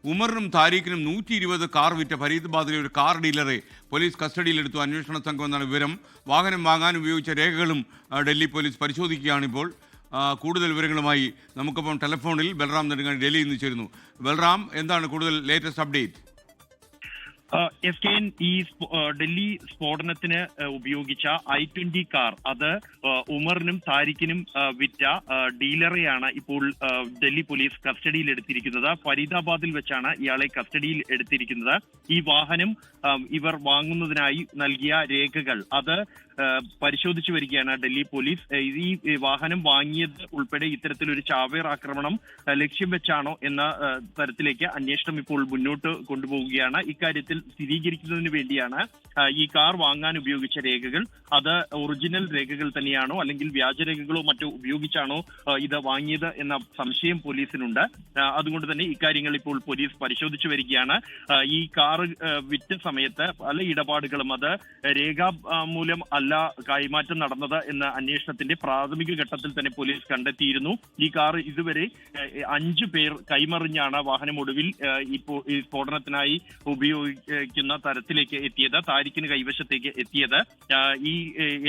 ഉമറിനും താരിഖിനും 120 car വിറ്റ ഫരീദാബാദിലെ ഒരു car ഡീലറെ police കസ്റ്റഡിയിലെടുത്തു. അന്വേഷണ സംഘം എന്നാണ് വിവരം. വാഹനം വാങ്ങാൻ ഉപയോഗിച്ച രേഖകളും ഡൽഹി പോലീസ് പരിശോധിക്കുകയാണിപ്പോൾ. കൂടുതൽ വിവരങ്ങളുമായി നമുക്കിപ്പം ടെലിഫോണിൽ ബൽറാം നെടുങ്ങാടി ഡൽഹിയിൽ നിന്ന് ചേരുന്നു. ബൽറാം, എന്താണ് കൂടുതൽ ലേറ്റസ്റ്റ് അപ്ഡേറ്റ്? SKN ഈ ഡൽഹി സ്ഫോടനത്തിന് ഉപയോഗിച്ച i20 കാർ അത് ഉമറിനും താരിഖിനും വിറ്റ ഡീലറെയാണ് ഇപ്പോൾ ഡൽഹി പോലീസ് കസ്റ്റഡിയിൽ എടുത്തിരിക്കുന്നത്. ഫരീദാബാദിൽ വെച്ചാണ് ഇയാളെ കസ്റ്റഡിയിൽ എടുത്തിരിക്കുന്നത്. ഈ വാഹനം ഇവർ വാങ്ങുന്നതിനായി നൽകിയ രേഖകൾ അത് പരിശോധിച്ചു വരികയാണ് ഡൽഹി പോലീസ്. ഈ വാഹനം വാങ്ങിയത് ഉൾപ്പെടെ ഇത്തരത്തിലൊരു ചാവേർ ആക്രമണം ലക്ഷ്യം വെച്ചാണോ എന്ന തരത്തിലേക്ക് അന്വേഷണം ഇപ്പോൾ മുന്നോട്ട് കൊണ്ടുപോവുകയാണ്. ഇക്കാര്യത്തിൽ സ്ഥിരീകരിക്കുന്നതിന് വേണ്ടിയാണ് ഈ കാർ വാങ്ങാൻ ഉപയോഗിച്ച രേഖകൾ അത് ഒറിജിനൽ രേഖകൾ തന്നെയാണോ അല്ലെങ്കിൽ വ്യാജരേഖകളോ മറ്റോ ഉപയോഗിച്ചാണോ ഇത് വാങ്ങിയത് എന്ന സംശയം പോലീസിനുണ്ട്. അതുകൊണ്ട് തന്നെ ഇക്കാര്യങ്ങൾ ഇപ്പോൾ പോലീസ് പരിശോധിച്ചു വരികയാണ്. ഈ കാർ വിറ്റ സമയത്ത് പല ഇടപാടുകളും അത് രേഖാമൂലം അല്ല കൈമാറ്റം നടന്നത് എന്ന അന്വേഷണത്തിന്റെ പ്രാഥമിക ഘട്ടത്തിൽ തന്നെ പോലീസ് കണ്ടെത്തിയിരുന്നു. ഈ കാർ ഇതുവരെ 5 പേർ കൈമറിഞ്ഞാണ് വാഹനം ഒടുവിൽ ഇപ്പോൾ ഈ സ്ഫോടനത്തിനായി ഉപയോഗിക്കുന്ന തരത്തിലേക്ക് എത്തിയത്, താരിഖിന് കൈവശത്തേക്ക് എത്തിയത്. ഈ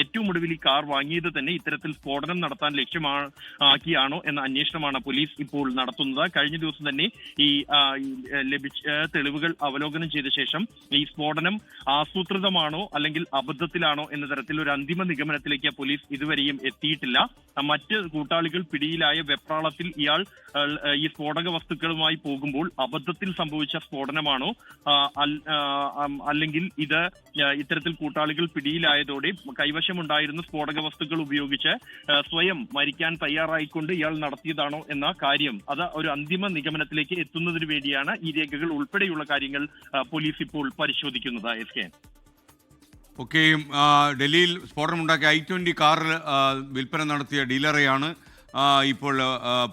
ഏറ്റവും ഒടുവിൽ ഈ കാർ വാങ്ങിയത് തന്നെ ഇത്തരത്തിൽ സ്ഫോടനം നടത്താൻ ലക്ഷ്യമാക്കിയാണോ എന്ന അന്വേഷണമാണ് പോലീസ് ഇപ്പോൾ നടത്തുന്നത്. കഴിഞ്ഞ ദിവസം തന്നെ ഈ ലഭിച്ച തെളിവുകൾ അവലോകനം ചെയ്ത ശേഷം ഈ സ്ഫോടനം ആസൂത്രിതമാണോ അല്ലെങ്കിൽ അബദ്ധത്തിലാണോ എന്ന തരത്തിൽ ഒരു അന്തിമ നിഗമനത്തിലേക്ക് പോലീസ് ഇതുവരെയും എത്തിയിട്ടില്ല. മറ്റ് കൂട്ടാളികൾ പിടിയിലായ വെപ്രാളത്തിൽ ഇയാൾ ഈ സ്ഫോടക വസ്തുക്കളുമായി പോകുമ്പോൾ അബദ്ധത്തിൽ സംഭവിച്ച സ്ഫോടനമാണോ അല്ലെങ്കിൽ ഇത് ഇത്തരത്തിൽ കൂട്ടാളികൾ പിടിയിലായതോടെ കൈവശമുണ്ടായിരുന്ന സ്ഫോടക വസ്തുക്കൾ ഉപയോഗിച്ച് സ്വയം മരിക്കാൻ തയ്യാറായിക്കൊണ്ട് ഇയാൾ നടത്തിയതാണോ എന്ന കാര്യം അത് ഒരു അന്തിമ നിഗമനത്തിലേക്ക് എത്തുന്നതിന് വേണ്ടിയാണ് ഈ രേഖകൾ ഉൾപ്പെടെയുള്ള കാര്യങ്ങൾ പോലീസ് ഇപ്പോൾ പരിശോധിക്കുന്നത്. ഓക്കെ, ഡൽഹിയിൽ സ്ഫോടനമുണ്ടാക്കിയ i20 കാറിൽ വിൽപ്പന നടത്തിയ ഡീലറെയാണ് ഇപ്പോൾ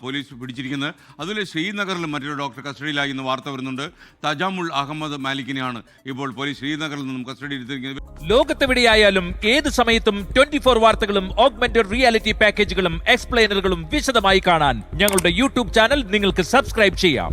പോലീസ് പിടിച്ചിരിക്കുന്നത്. അതുപോലെ ശ്രീനഗറിൽ മറ്റൊരു ഡോക്ടർ കസ്റ്റഡിയിലായി എന്ന് വാർത്ത വരുന്നുണ്ട്. തജാമുൾ അഹമ്മദ് മാലിക്കിനെയാണ് ഇപ്പോൾ പോലീസ് ശ്രീനഗറിൽ നിന്നും കസ്റ്റഡിയിൽ എടുത്തിരിക്കുന്നത്. ലോകത്തെവിടെയായാലും ഏത് സമയത്തും 24 വാർത്തകളും ഓഗ്മെന്റഡ് റിയാലിറ്റി പാക്കേജുകളും എക്സ്പ്ലെയിനറുകളും വിശദമായി കാണാൻ ഞങ്ങളുടെ യൂട്യൂബ് ചാനൽ നിങ്ങൾക്ക് സബ്സ്ക്രൈബ് ചെയ്യാം.